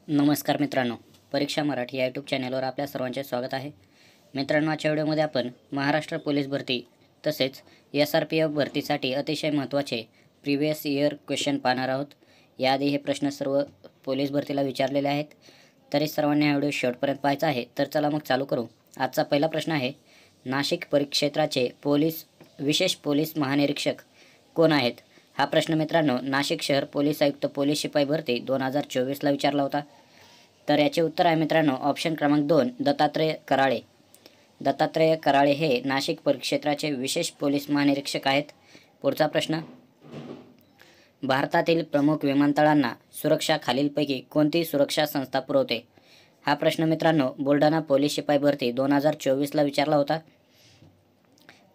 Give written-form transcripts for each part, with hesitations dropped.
नमस्कार मित्रांनो, परीक्षा मराठी या यूट्यूब चॅनलवर आपल्या सर्वांचे स्वागत आहे. मित्रांनो, आजच्या व्हिडिओमध्ये आपण महाराष्ट्र पोलीस भरती तसेच SRPF भरतीसाठी अतिशय महत्त्वाचे प्रिव्हियस इयर क्वेश्चन पाहणार आहोत. याआधी हे प्रश्न सर्व पोलीस भरतीला विचारलेले आहेत, तरी सर्वांनी हा व्हिडिओ शेवटपर्यंत पाहायचा आहे. तर चला मग चालू करू. आजचा पहिला प्रश्न आहे, नाशिक परिक्षेत्राचे विशेष पोलीस महानिरीक्षक कोण आहेत? हा प्रश्न मित्रांनो नाशिक शहर पोलीस आयुक्त पोलीस शिपाई भरती 2024ला विचारला होता. तर याचे उत्तर आहे मित्रांनो ऑप्शन क्रमांक 2 दत्तात्रय कराळे. दत्तात्रय कराळे हे नाशिक परिक्षेत्राचे विशेष पोलीस महानिरीक्षक आहेत. पुढचा प्रश्न, भारतातील प्रमुख विमानतळांना सुरक्षा खालीलपैकी कोणती सुरक्षा संस्था पुरवते? हा प्रश्न मित्रांनो बुलढाणा पोलीस शिपाई भरती 2024ला विचारला होता.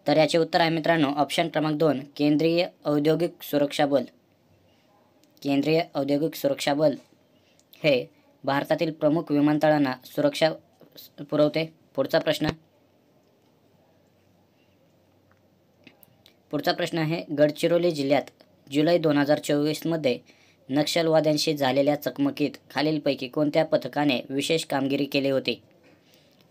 तर याचे उत्तर आहे मित्रांनो ऑप्शन क्रमांक 2 केंद्रीय औद्योगिक सुरक्षा बल. केंद्रीय औद्योगिक सुरक्षा बल हे भारतातील प्रमुख विमानतळांना सुरक्षा पुरवते. पुढचा प्रश्न आहे, गडचिरोली जिल्ह्यात जुलै 2024मध्ये नक्षलवाद्यांशी झालेल्या चकमकीत खालीलपैकी कोणत्या पथकाने विशेष कामगिरी केली होती?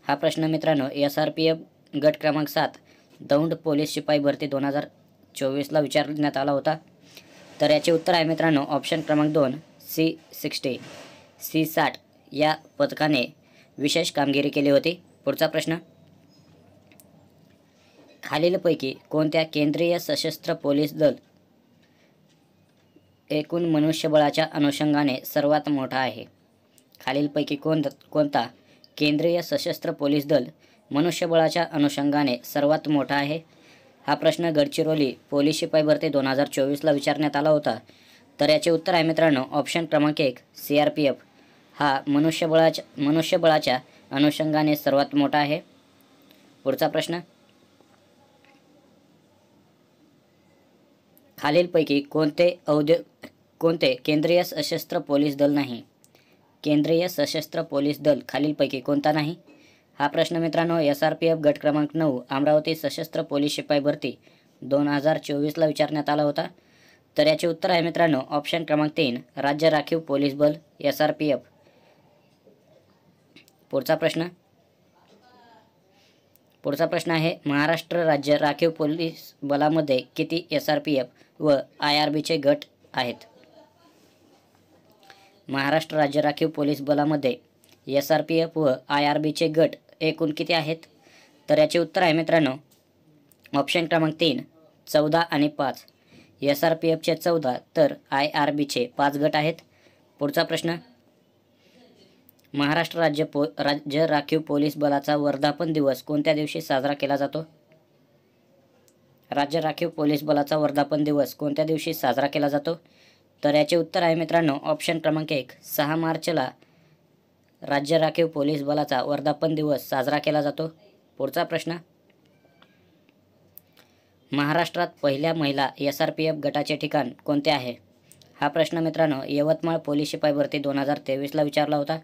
हा प्रश्न मित्रांनो SRPF गट क्रमांक 7 दौंड पोलीस शिपाई भरती 2024ला विचारण्यात आला होता. तर याचे उत्तर आहे मित्रांनो ऑप्शन क्रमांक 2 C60 या पथकाने विशेष कामगिरी केली होती. पुढचा प्रश्न, खालीलपैकी कोणत्या केंद्रीय सशस्त्र पोलीस दल एकूण मनुष्यबळाच्या अनुषंगाने सर्वात मोठा आहे? खालीलपैकी कोणता केंद्रीय सशस्त्र पोलीस दल मनुष्यबळाच्या अनुषंगाने सर्वात मोठा आहे? हा प्रश्न गडचिरोली पोलीस शिपाई भरती 2024ला विचारण्यात आला होता. तर याचे उत्तर आहे मित्रांनो ऑप्शन क्रमांक 1 CRPF हा मनुष्यबळाच्या अनुषंगाने सर्वात मोठा आहे. पुढचा प्रश्न, खालीलपैकी कोणते केंद्रीय सशस्त्र पोलीस दल नाही? केंद्रीय सशस्त्र पोलीस दल खालीलपैकी कोणता नाही? हा प्रश्न मित्रांनो SRPF गट क्रमांक 9 अमरावती सशस्त्र पोलीस शिपाई भरती 2024ला विचारण्यात आला होता. तर याचे उत्तर आहे मित्रांनो ऑप्शन क्रमांक 3 राज्य राखीव पोलीस बल SRPF. पुढचा प्रश्न आहे, महाराष्ट्र राज्य राखीव पोलीस बलामध्ये किती SRPF व IRBचे गट आहेत? महाराष्ट्र राज्य राखीव पोलीस बलामध्ये SRPF व IRBचे गट एकूण किती आहेत? तर याचे उत्तर आहे मित्रांनो ऑप्शन क्रमांक 3 14 आणि 5. SRPFचे 14 तर IRBचे 5 गट आहेत. पुढचा प्रश्न, महाराष्ट्र राज्य राखीव पोलीस बलाचा वर्धापन दिवस कोणत्या दिवशी साजरा केला जातो? राज्य राखीव पोलीस बलाचा वर्धापन दिवस कोणत्या दिवशी साजरा केला जातो? तर याचे उत्तर आहे मित्रांनो ऑप्शन क्रमांक 1 6 मार्चला राज्य राखीव पोलीस बलाचा वर्धापन दिवस साजरा केला जातो. पुढचा प्रश्न, महाराष्ट्रात पहिल्या महिला SRPF गटाचे ठिकाण कोणते आहे? हा प्रश्न मित्रांनो यवतमाळ पोलीस शिपाई भरती 2023ला विचारला होता.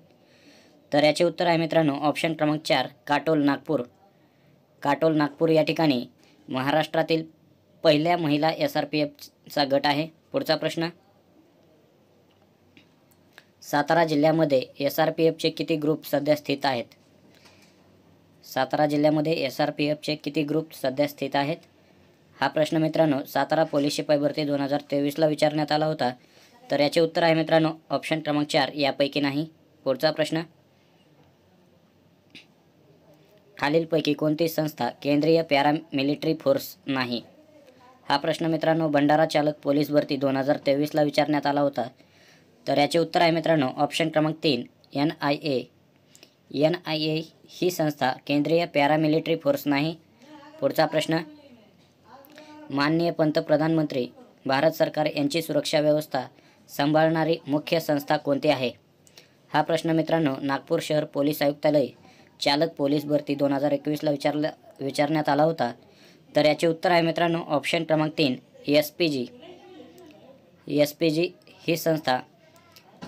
तर याचे उत्तर आहे मित्रांनो ऑप्शन क्रमांक 4 काटोल नागपूर या ठिकाणी महाराष्ट्रातील पहिल्या महिला SRPFचा गट आहे. पुढचा प्रश्न, सातारा जिल्ह्यामध्ये SRPFचे किती ग्रुप सध्या स्थित आहेत? सातारा जिल्ह्यामध्ये SRPFचे किती ग्रुप सध्या स्थित आहेत? हा प्रश्न मित्रांनो सातारा पोलीस शिपाई भरती 2023ला विचारण्यात आला होता. तर याचे उत्तर आहे मित्रांनो ऑप्शन क्रमांक 4 यापैकी नाही. पुढचा प्रश्न, खालीलपैकी कोणती संस्था केंद्रीय पॅरामिलिटरी फोर्स नाही? हा प्रश्न मित्रांनो भंडारा चालक पोलीस भरती 2023ला विचारण्यात आला होता. तर याचे उत्तर आहे मित्रांनो ऑप्शन क्रमांक 3 NIA. NIA ही संस्था केंद्रीय पॅरामिलिटरी फोर्स नाही. पुढचा प्रश्न, माननीय पंतप्रधानमंत्री भारत सरकार यांची सुरक्षा व्यवस्था सांभाळणारी मुख्य संस्था कोणती आहे? हा प्रश्न मित्रांनो नागपूर शहर पोलीस आयुक्तालय चालक पोलीस भरती 2021ला विचारण्यात आला होता. तर याचे उत्तर आहे मित्रांनो ऑप्शन क्रमांक 3 SPG. SPG ही संस्था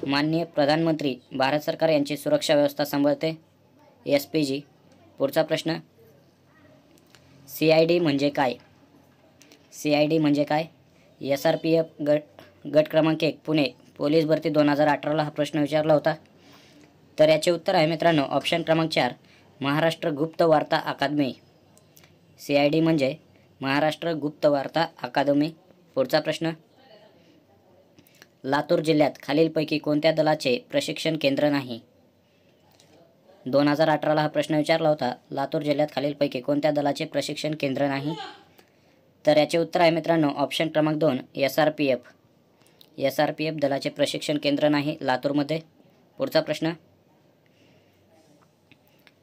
माननीय प्रधानमंत्री भारत सरकार यांची सुरक्षा व्यवस्था सांभाळते. SPG. पुढचा प्रश्न, CID म्हणजे काय? CID म्हणजे काय? SRPF गट क्रमांक 1 पुणे पोलीस भरती 2018ला हा प्रश्न विचारला होता. तर याचे उत्तर आहे मित्रांनो ऑप्शन क्रमांक 4 महाराष्ट्र गुप्त वार्ता अकादमी. CID म्हणजे महाराष्ट्र गुप्त वार्ता अकादमी. पुढचा प्रश्न, लातूर जिल्ह्यात खालीलपैकी कोणत्या दलाचे प्रशिक्षण केंद्र नाही? 2018ला हा प्रश्न विचारला होता. लातूर जिल्ह्यात खालीलपैकी कोणत्या दलाचे प्रशिक्षण केंद्र नाही? तर याचे उत्तर आहे मित्रांनो ऑप्शन क्रमांक 2 SRPF. SRPF दलाचे प्रशिक्षण केंद्र नाही लातूरमध्ये. पुढचा प्रश्न,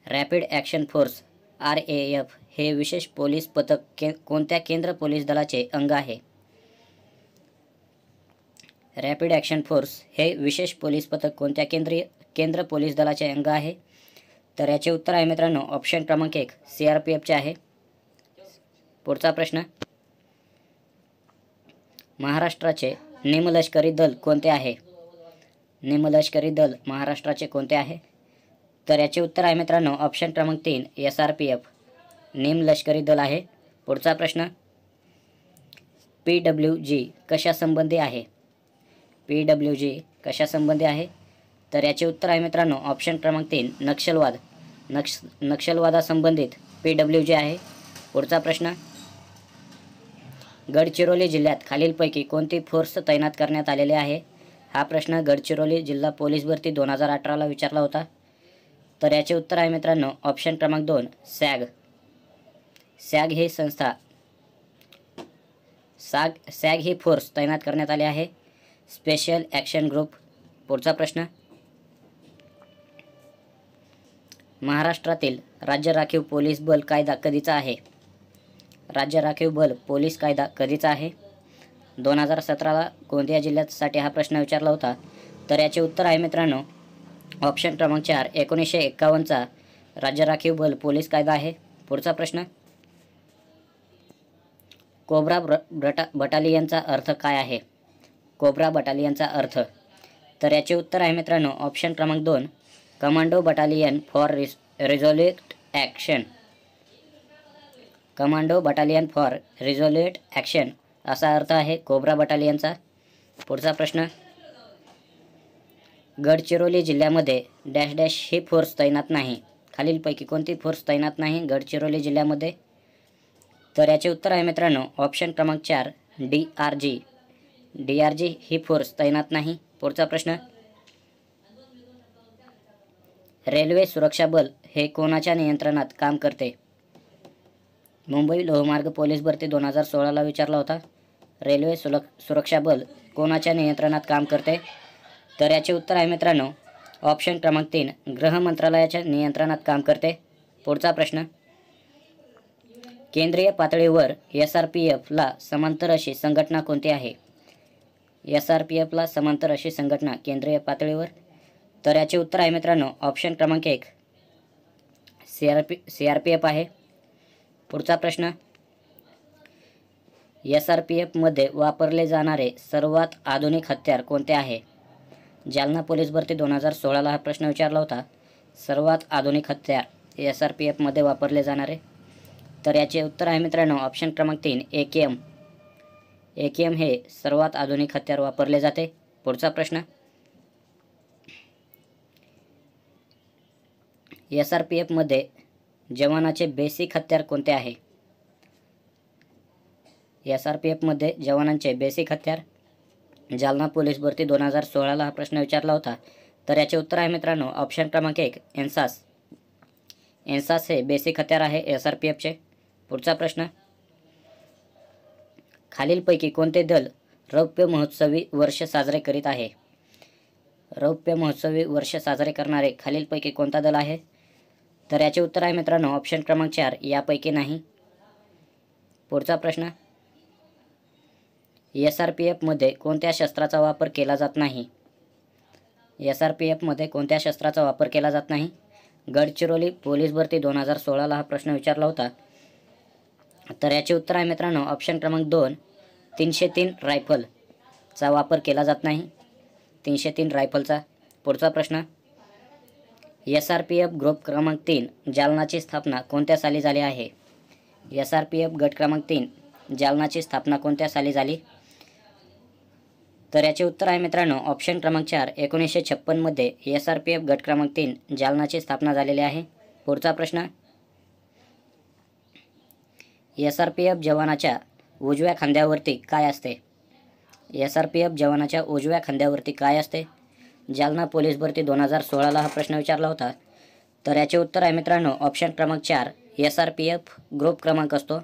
रॅपिड ॲक्शन फोर्स RAF हे विशेष पोलीस पथक कोणत्या केंद्र पोलीस दलाचे अंग आहे? रॅपिड ॲक्शन फोर्स हे विशेष पोलीस पथक कोणत्या केंद्र पोलीस दलाचे अंग आहे? तर याचे उत्तर आहे मित्रांनो ऑप्शन क्रमांक 1 CRPFचे आहे. पुढचा प्रश्न, महाराष्ट्राचे निमलष्करी दल कोणते आहे? निमलष्करी दल महाराष्ट्राचे कोणते आहे? तर याचे उत्तर आहे मित्रांनो ऑप्शन क्रमांक 3 SRPF निमलष्करी दल आहे. पुढचा प्रश्न, PWG कशासंबंधी आहे? PWG कशासंबंधी आहे? तर याचे उत्तर आहे मित्रांनो ऑप्शन क्रमांक 3 नक्षलवादासंबंधित PWG आहे. पुढचा प्रश्न, गडचिरोली जिल्ह्यात खालीलपैकी कोणती फोर्स तैनात करण्यात आलेले आहे? हा प्रश्न गडचिरोली जिल्हा पोलीस भरती 2018ला विचारला होता. तर याचे उत्तर आहे मित्रांनो ऑप्शन क्रमांक 2 सॅग ही संस्था सॅग ही फोर्स तैनात करण्यात आली आहे. Special action group. पुढचा प्रश्न, महाराष्ट्रातील राज्य राखीव पोलीस बल कायदा कधीचा आहे? राज्य राखीव बल पोलीस कायदा कधीचा आहे? 2017ला गोंदिया जिल्ह्यासाठी हा प्रश्न विचारला होता. तर याचे उत्तर आहे मित्रांनो ऑप्शन क्रमांक 4 1951चा राज्य राखीव बल पोलीस कायदा आहे. पुढचा प्रश्न, कोब्रा बटालियनचा अर्थ काय आहे? कोब्रा बटालियनचा अर्थ. तर याचे उत्तर आहे मित्रांनो ऑप्शन क्रमांक 2 commando battalion for resolute action. Commando battalion for resolute action असा अर्थ आहे कोब्रा बटालियनचा. पुढचा प्रश्न, गडचिरोली जिल्ह्यामध्ये डॅश डॅश ही फोर्स तैनात नाही. खालीलपैकी कोणती फोर्स तैनात नाही गडचिरोली जिल्ह्यामध्ये? तर याचे उत्तर आहे मित्रांनो ऑप्शन क्रमांक 4 DRG ही फोर्स तैनात नाही. पुढचा प्रश्न, रेल्वे सुरक्षा बल हे कोणाच्या नियंत्रणात काम करते? मुंबई लोहमार्ग पोलीस भरती 2016ला विचारला होता. रेल्वे सुरक्षा बल कोणाच्या नियंत्रणात काम करते? तर याचे उत्तर आहे मित्रांनो ऑप्शन क्रमांक 3 गृह मंत्रालयाच्या नियंत्रणात काम करते. पुढचा प्रश्न, केंद्रीय पातळीवर SRPFला समांतर अशी संघटना कोणती आहे? SRPFला समांतर अशी संघटना केंद्रीय पातळीवर. तर याचे उत्तर आहे मित्रांनो ऑप्शन क्रमांक 1 CRPF आहे. पुढचा प्रश्न, SRPFमध्ये वापरले जाणारे सर्वात आधुनिक हत्यार कोणते आहे? जालना पोलीस भरती 2016ला हा प्रश्न विचारला होता. सर्वात आधुनिक हत्यार SRPFमध्ये वापरले जाणारे. तर याचे उत्तर आहे मित्रांनो ऑप्शन क्रमांक 3 AKM. AKM हे सर्वात आधुनिक हत्यार वापरले जाते. पुढचा प्रश्न, SRPFमध्ये जवानाचे बेसिक हत्यार कोणते आहे? SRPFमध्ये जवानांचे बेसिक हत्यार. जालना पोलीस भरती 2016ला हा प्रश्न विचारला होता. तर याचे उत्तर आहे मित्रांनो ऑप्शन क्रमांक 1 एन्सास. एन्सास हे बेसिक हत्यार आहे SRPFचे. पुढचा प्रश्न, खालीलपैकी कोणते दल रौप्य महोत्सवी वर्ष साजरे करीत आहे? रौप्य महोत्सवी वर्ष साजरे करणारे खालीलपैकी कोणता दल आहे? तर याचे उत्तर आहे मित्रांनो ऑप्शन क्रमांक 4 यापैकी नाही. पुढचा प्रश्न, SRPFमध्ये कोणत्या शस्त्राचा वापर केला जात नाही? SRPFमध्ये कोणत्या शस्त्राचा वापर केला जात नाही? गडचिरोली पोलीस भरती 2016ला हा प्रश्न विचारला होता. तर याचे उत्तर आहे मित्रांनो ऑप्शन क्रमांक 2 303 रायफलचा वापर केला जात नाही. 303 रायफलचा. पुढचा प्रश्न, SRPF ग्रुप क्रमांक 3 जालनाची स्थापना कोणत्या साली झाली आहे? SRPF गट क्रमांक 3 जालनाची स्थापना कोणत्या साली झाली? तर याचे उत्तर आहे मित्रांनो ऑप्शन क्रमांक 4 1956 मध्ये SRPF गट क्रमांक 3 जालनाची स्थापना झालेली आहे. पुढचा प्रश्न, SRPF जवानाच्या उजव्या खांद्यावरती काय असते? SRPF जवानाच्या उजव्या खांद्यावरती काय असते? जालना पोलीस भरती 2016ला हा प्रश्न विचारला होता. तर याचे उत्तर आहे मित्रांनो ऑप्शन क्रमांक 4 SRPF ग्रुप क्रमांक असतो.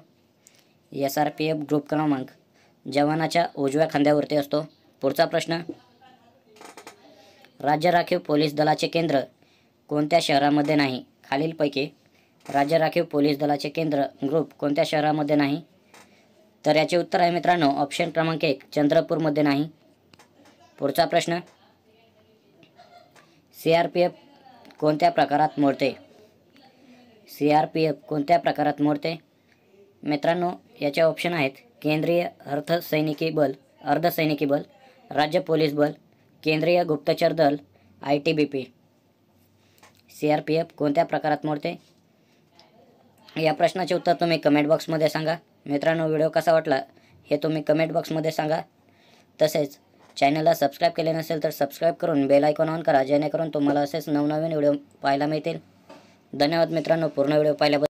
SRPF ग्रुप क्रमांक जवानाच्या उजव्या खांद्यावरती असतो. पुढचा प्रश्न, राज्य राखीव पोलीस दलाचे केंद्र कोणत्या शहरामध्ये नाही? खालीलपैकी राज्य राखीव पोलीस दलाचे केंद्र ग्रुप कोणत्या शहरामध्ये नाही? तर याचे उत्तर आहे मित्रांनो ऑप्शन क्रमांक 1 चंद्रपूरमध्ये नाही. पुढचा प्रश्न, CRPF कोणत्या प्रकारात मोडते? CRPF कोणत्या प्रकारात मोडते? मित्रांनो याचे ऑप्शन आहेत केंद्रीय अर्धसैनिकी बल, राज्य पोलीस बल, केंद्रीय गुप्तचर दल, ITBP. CRPF कोणत्या प्रकारात मोडते? या प्रश्नाचे उत्तर तुम्ही कमेंट बॉक्समध्ये सांगा. मित्रांनो व्हिडिओ कसा वाटला हे तुम्ही कमेंट बॉक्समध्ये सांगा. तसेच चॅनलला सबस्क्राईब केले नसेल तर सबस्क्राईब करून बेल आयकॉन ऑन करा जेणेकरून तुम्हाला असेच नवनवीन व्हिडिओ पाहायला मिळतील. धन्यवाद मित्रांनो पूर्ण व्हिडिओ पाहिल्याबद्दल.